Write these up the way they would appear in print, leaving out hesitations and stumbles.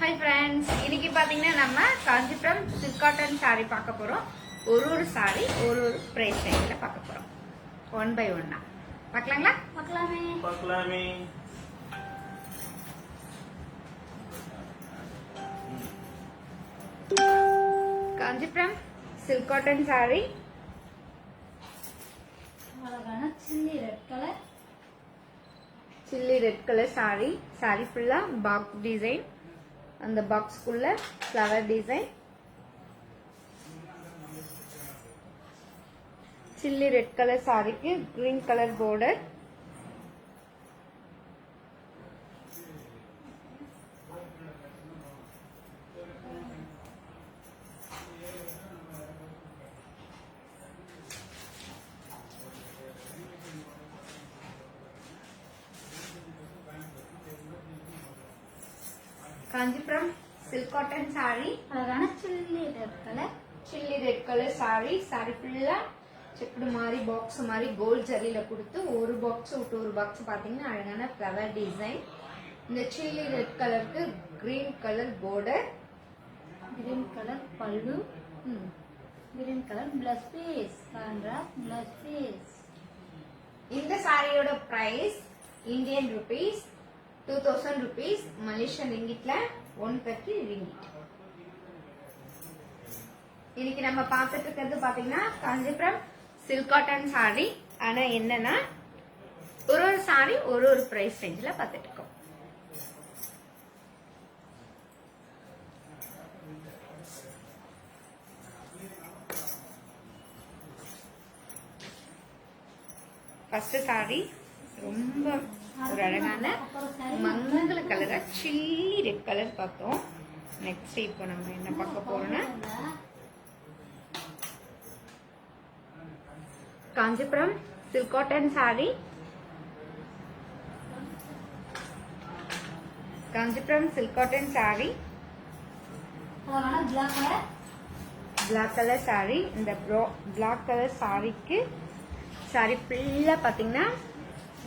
Hi friends இன்னைக்கு பாத்தீங்கன்னா நம்ம காஞ்சிபுரம் சில்க் காட்டன் saree பார்க்க போறோம். ஒரு saree ஒரு பிரைஸ் ரேஞ்சில பார்க்க போறோம். 1 by 1 பார்க்கலாங்களா? பார்க்கலாமே. காஞ்சிபுரம் சில்க் காட்டன் saree அழகான சில்லி ரெட் கலர் saree ஃபுல்லா பாக்ஸ் டிசைன். அந்த பாக்ஸ் குள்ள flower design, chilli red colour சாரிக்கு green colour border, Kanchipuram silk cotton saree அழகான சில்லி ரெட் கலர் saree ஃபுல்லா செக்குடு மாதிரி பாக்ஸ் மாதிரி கோல்ட் ஜரியில கொடுத்து ஒரு பாக்ஸ் விட்டு ஒரு பாக்ஸ் பாத்தீங்கன்னா அழகான ஃப்ளவர் டிசைன். இந்த சில்லி ரெட் கலருக்கு green colour border, green colour pallu, green colour blouse piece, blouse piece. இந்த சாரியோட price Indian rupees 2000 rupees, Malaysian ரிங்கிட்ல 130 ringgit. இன்னைக்கு நம்ம பார்த்துட்டு இருக்கிறது பாத்தீங்கன்னா காஞ்சிபுரம் சில்க் காட்டன் saree. ஆனா என்னன்னா ஒரு saree ஒரு பிரைஸ் ரேஞ்சில பார்த்துட்டு இருக்கோம். ஃபர்ஸ்ட் saree ரொம்ப ஒரு அழகான மங்கள கலரா சில்லி ரெட் கலர் பார்த்தோம். நெக்ஸ்ட் இப்போ நம்ம என்ன பார்க்க போறோம்னா Kanchipuram silk cotton saree. Kanchipuram silk cotton saree black colour saree. இந்த பிளாக் கலர் சாரிக்கு saree ஃபுல்லா பாத்தீங்கன்னா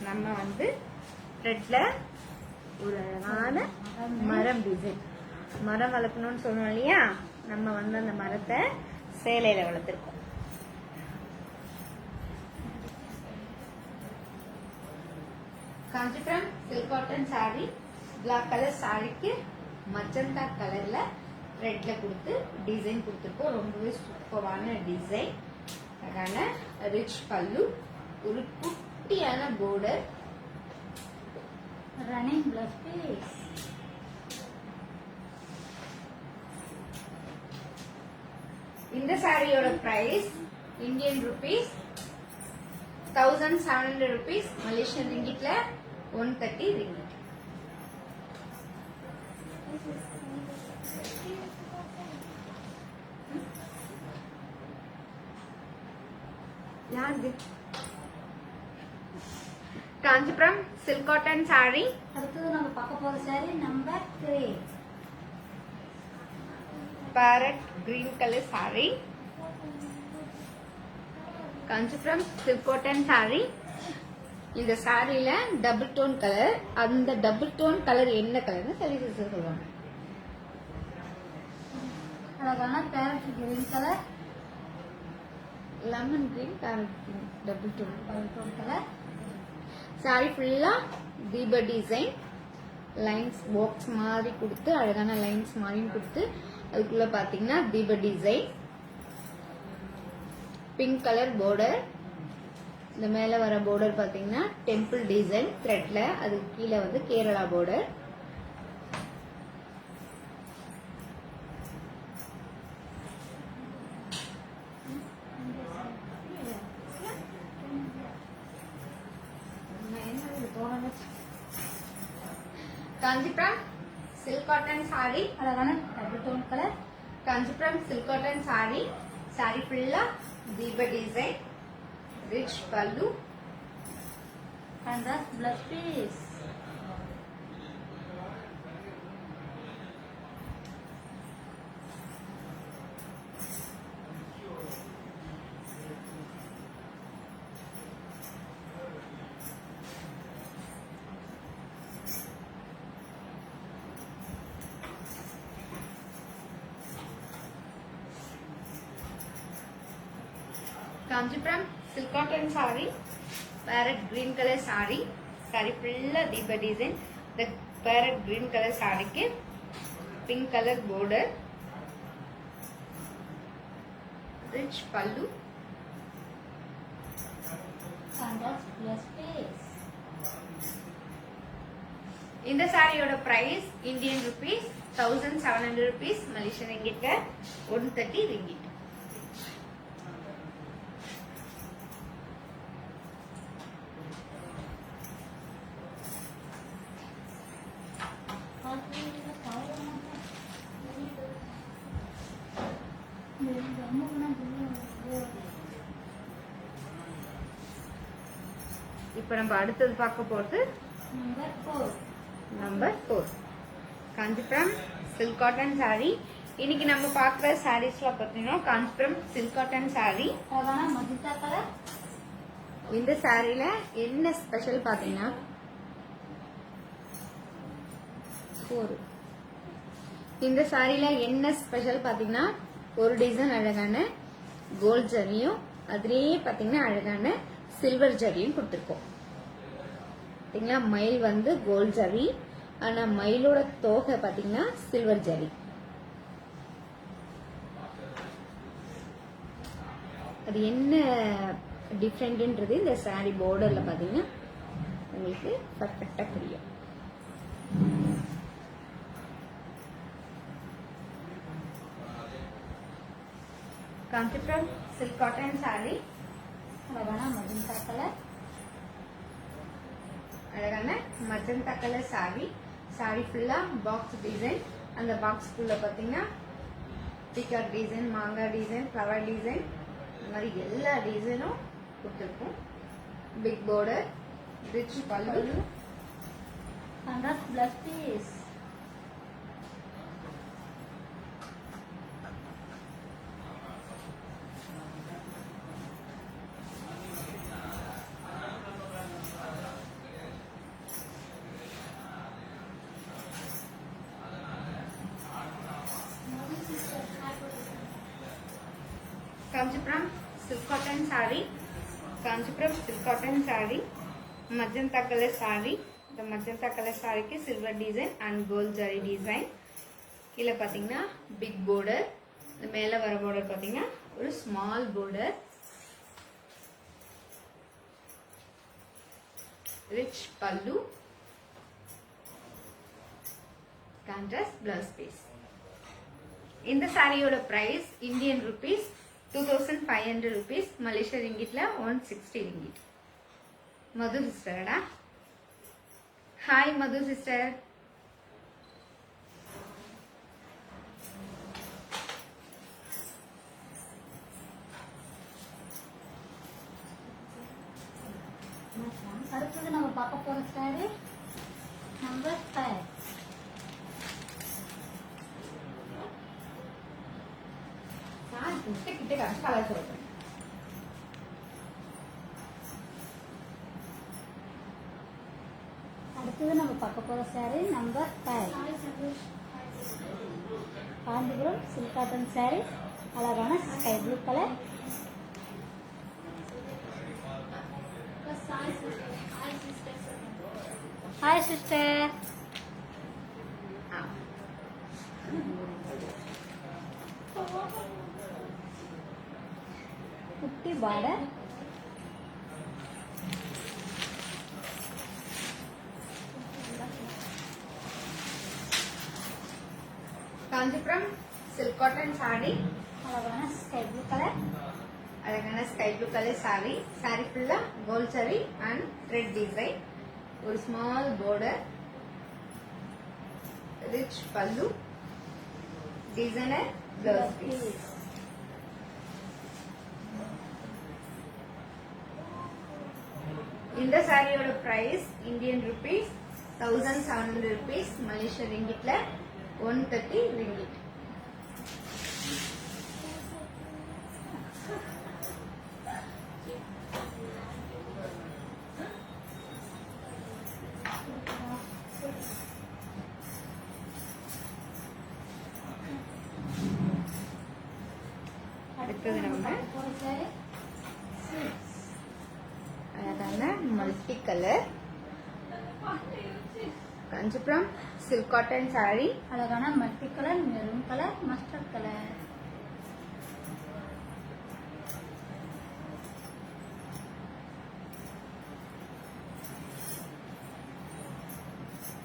நம்ம வந்து ரெட்ல ஒரு அழகான மரம் டிசைன், மரம் வளர்க்கணும்னு சொன்னோம் இல்லையா, நம்ம வந்து அந்த மரத்தை சேலையில வளர்த்திருக்கோம். Kanchipuram silk cotton saree black colour சாரிக்கு மஜந்தா கலர்ல ரெட்ல கொடுத்து டிசைன் கொடுத்துருக்கோம். ரொம்பவே சூப்பரான டிசைன், அழகான ரிச் பல்லு, ஒரு குட்டியான border, ரன்னிங் பிளஸ் பீஸ். இந்த சாரியோட price Indian rupees 1700 rupees, Malaysian ரிங்கிட்ல 130 ringgit. யாரு காஞ்சிபுரம் சில்க் காட்டன் saree. அடுத்தது நம்ம பார்க்க போற saree number 3 parrot green colour saree. Kanchipuram silk cotton saree. இந்த சாரியில டபுள் டோன் கலர். அந்த டபுள் டோன் கலர் என்ன கலர்னு சொல்லுவாங்க. அழகான parrot green colour, lemon green, parrot green, double tone colour. Sari ஃபுல்லா தீப டிசைன், லைன்ஸ் பாக்ஸ் மாதிரி கொடுத்து அழகான லைன்ஸ் மாதிரி கொடுத்து அதுக்குள்ள பாத்தீங்கன்னா தீப டிசைன், பிங்க் கலர் border. இந்த மேல வர border பாத்தீங்கன்னா டெம்பிள் டிசைன் த்ரெட்ல, அதுக்கு கீழே வந்து Kerala border. Kanchipuram silk cotton saree அழகான double tone colour. Kanchipuram silk cotton saree ஃபுல்லா தீப design, rich pallu, blouse piece. Kanchipuram silk cotton saree, parrot green colour sorry. Sorry ஃபுல்லா தீப டிசைன். இந்த பேரட் கிரீன் கலர் சாரிக்கு pink colour border, rich pallu. Contrast plus piece. இந்த சாரியோட price Indian rupees 1700 rupees, Malaysian ரிங்கிட்ல 130 ringgit. இப்ப நம்ம அடுத்தது பார்க்க போறது number 4 Kanchipuram silk cotton sorry. இன்னைக்கு நம்ம பார்க்குற சாரீஸ்ல பார்த்தீங்கன்னா Kanchipuram silk cotton sari. Magenta colour. இந்த சாரில என்ன ஸ்பெஷல் பாத்தீங்கன்னா இந்த சாரில என்ன ஸ்பெஷல் பாத்தீங்கன்னா ஒரு டிசைன் அழகான கோல்ட் ஜரியும் அதுலயே பாத்தீங்கன்னா அழகான சில்வர் ஜரியும் கொடுத்துருக்கோம். பாத்தீங்களா மயில் வந்து கோல்ட் ஜரி, ஆனா மயிலோட தோகை பாத்தீங்கன்னா சில்வர் ஜரி. அது என்ன டிஃப்ரெண்ட்ன்றது இந்த சாரி பார்டர்ல பாத்தீங்கன்னா உங்களுக்கு பர்ஃபெக்டா புரியும். காஞ்சிபுரம் சில்க் காட்டன் சாரி, அழகான மஜந்தா கலர். அழகான மஜந்தா கலர் சாரி. சாரி ஃபுல்லா பாக்ஸ் டிசைன். அந்த பாக்ஸ்க்குள்ள பாத்தீங்கன்னா பீகாக் டிசைன், மாங்காய் டிசைன், ஃப்ளவர் டிசைன், இந்த மாதிரி எல்லா டிசைனும் கொடுத்துருக்கும். Big border, rich pallu. Contrast plus piece. Kanchipuram silk cotton sari, Kanchipuram silk cotton sari, magenta colour sari. இந்த மஜந்தா கலர் சாரிக்கு silver design and gold zari design. கீழே பாத்தீங்கன்னா பிக் border, இந்த மேல வர border பாத்தீங்கன்னா ஒரு small border, rich pallu, contrast blouse piece. இந்த சாரியோட price Indian rupees 2500 rupees, Malaysia ரிங்கிட்ல 160 ringgit. மது சிஸ்டர்டா. Hi Madhu sister. அடுத்தது நம்ம பார்க்க போற சாரி நம்பர் 5. கிட்ட காசு கலர் சொல்றேன். அடுத்தது நம்ம பார்க்க போற saree number 5. Kanchipuram silk cotton sorry, அழகான sky blue colour. Hi sister. குட்டி border. Kanchipuram silk cotton sorry, அழகான ஸ்கை ப்ளூ கலர். அழகான sky blue colour sorry. Sorry ஃபுல்லா gold saree and red design, ஒரு small border, rich pallu, designer blouse piece. இந்த சாரியோட price Indian rupees 1700 rupees, Malaysia ரிங்கிட்ல 130 ringgit. அடுத்தது நம்ம multi colour. Kanchipuram silk cotton saree. அழகான multi colour, maroon colour, mustard colour.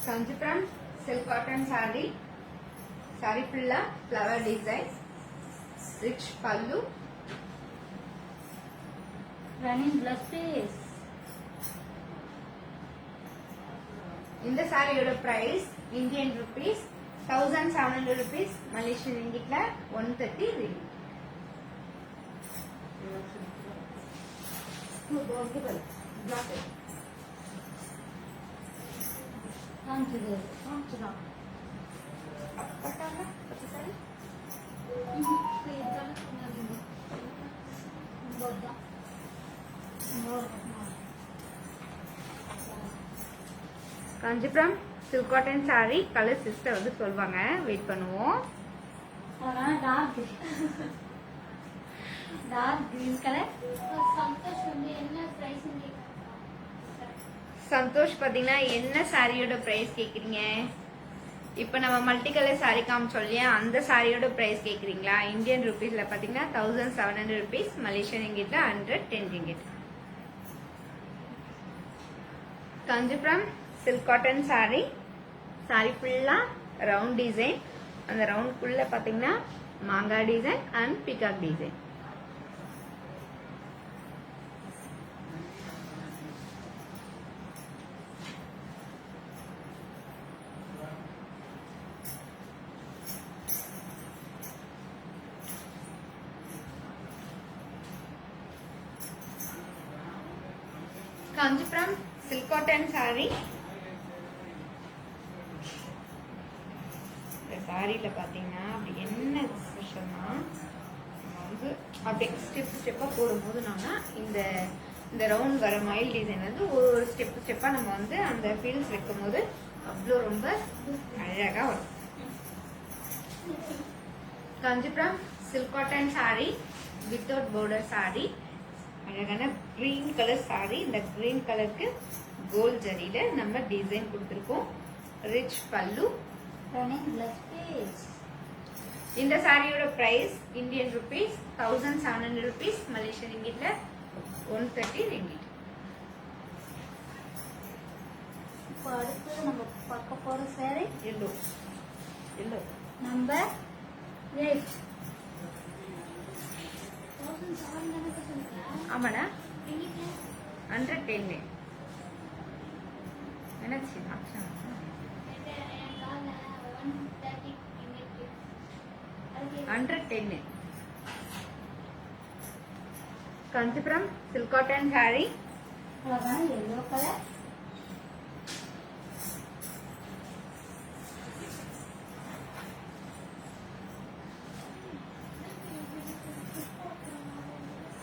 Kanchipuram silk cotton saree. saree full flower design, rich pallu. Running blouse piece. இந்த சாரியோட price Indian rupees 1700 rupees, Malaysian ரிங்கிட்ல 130 ringgit. காஞ்சிது. Kanchipuram silk cotton saree. Colour sister வந்து சொல்வாங்க, wait பண்ணுவோம். அழகான dark green colour. Santhosh வந்து என்ன பிரைஸ் சந்தோஷ் பாத்தீங்கன்னா என்ன சாரியோட பிரைஸ் கேக்குறீங்க? இப்ப நம்ம மல்டி கலர் saree காமிச்சோம் இல்லையா, அந்த சாரியோட பிரைஸ் கேக்குறீங்களா? இந்தியன் ருபீஸ்ல பாத்தீங்கன்னா 1700 rupees, மலேசியன் ரிங்கிட்ல 110 ringgit. Kanchipuram silk cotton saree. saree ஃபுல்லா ரவுண்ட் டிசைன். அந்த ரவுண்ட் குள்ள பாத்தீங்கன்னா மாங்காய் design and peacock design. Kanchipuram silk cotton saree. இந்த சாரியில பாத்தீங்கன்னா அப்படி என்ன ஸ்பெஷல்னா, நம்ம வந்து அப்படியே ஸ்டெப்பா போடும்போது நம்ம இந்த இந்த ரவுண்ட் வர மயில் டிசைன் வந்து ஒரு ஸ்டெப்பா நம்ம வந்து அந்த ஃபீல்ஸ் வைக்கும் போது அவ்வளோ ரொம்ப அழகா வரும். Kanchipuram silk cotton saree without border saree. அழகான கிரீன் கலர் saree. இந்த கிரீன் கலருக்கு கோல்ட் ஜரியில நம்ம டிசைன் கொடுத்திருக்கோம். Rich pallu. Running blouse piece. இந்த சாரியோட price Indian rupees 1700 rupees, Malaysian ரிங்கிட்ல 130 ringgit. இப்போ அடுத்து நம்ம பார்க்க போற saree எல்லோ நம்பர் 8. ஆமாடா 110. என்னாச்சு? 110. Kanchipuram silk cotton saree. அழகான yellow colour.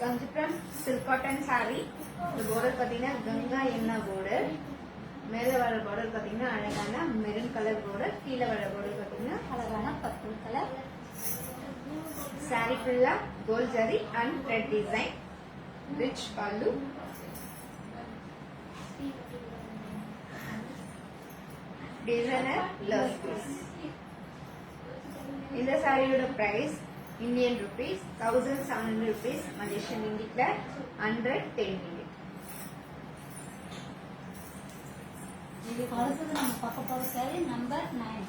Kanchipuram silk cotton saree. இந்த border பாத்தீங்கன்னா கங்கா எண்ணா border. மேல வர border பாத்தீங்கன்னா அழகான மெரூன் கலர் border. கீழே வர border பாத்தீங்கன்னா அழகான பர்பிள் கலர். saree ஃபுல்லா gold zari and thread design. Rich pallu. Designer blouse piece. இந்த சாரியோட price Indian rupees 1700 rupees, Malaysian ரிங்கிட்ல 110 ringgit. அடுத்தது நம்ம பார்க்க போற saree number 9.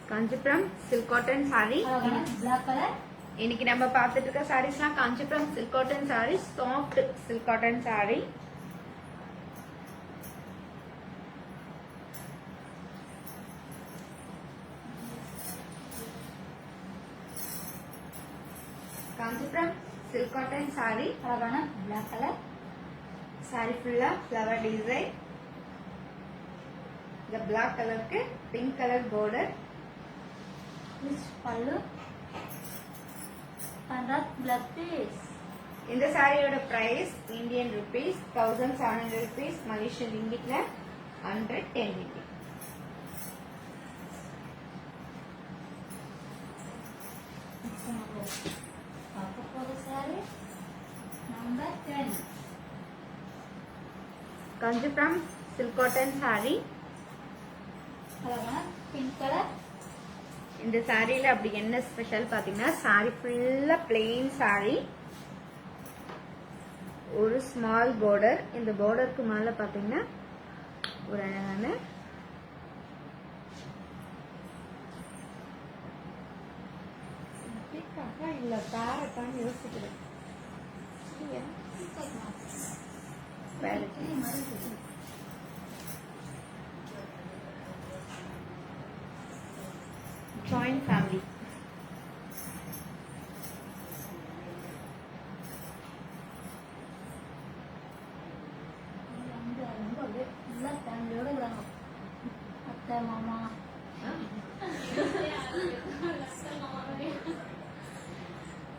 Kanchipuram silk cotton saree. அழகான பிளாக் கலர். இன்னைக்கு நம்ம பார்த்துட்டு இருக்க சாரீஸ்லாம் Kanchipuram silk cotton saree, soft silk cotton saree. Kanchipuram silk cotton saree. அழகான பிளாக் கலர். saree ஃபுல்லா ஃப்ளவர் டிசைன். இந்த பிளாக் கலருக்கு pink colour border. Rich pallu. பண்டாத் பிளஸ் பீஸ். இந்த சாரியோட price Indian rupees 1700 rupees, Malaysian ரிங்கிட்ல 110 ringgit. பார்க்க போற காஞ்சிபுரம் சில்க் காட்டன் saree. அழகான பிங்க் கலர். இந்த சாரியில அப்படி என்ன ஸ்பெஷல் பாத்தீங்கன்னா saree ஃபுல்லா plain saree. ஒரு ஸ்மால் border. இந்த borderக்கு மேல பாத்தீங்கன்னா ஒரு அழகான இல்ல பேரட்டான்னு யோசிக்கிறேன். Joint family. ரொம்ப அப்படியே நல்லா ஃபேமிலியோட இருக்கிறாங்க. அத்தை மாமா.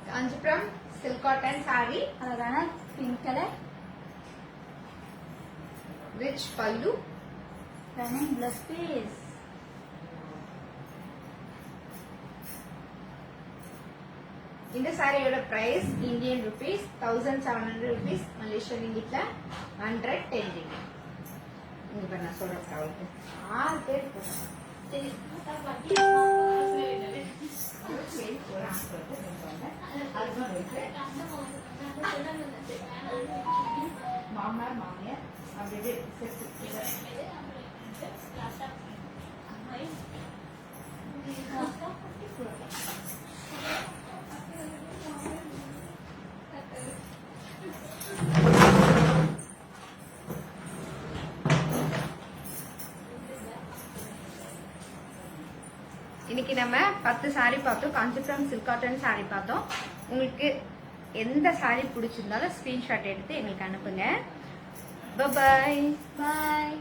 Kanchipuram silk cotton saree. அழகான pink colour. Rich pallu. Running blouse piece. இந்த சாரியோட price Indian rupees 1700 rupees. Malaysian ரிங்கிட்ல 110 ரிங்கிட். இங்க பாரு நான் சொல்றேன் அவளுக்கு 6 பேர் போறாங்க. சரி மாமனார் மாமியார் அப்படியே இன்னைக்கு நம்ம 10 சாரி பார்த்தோம். காஞ்சிபுரம் சில்க் காட்டன் சாரி பார்த்தோம். உங்களுக்கு எந்த சாரி பிடிச்சிருந்தாலும் ஸ்கிரீன்ஷாட் எடுத்து எங்களுக்கு அனுப்புங்க. Bye bye.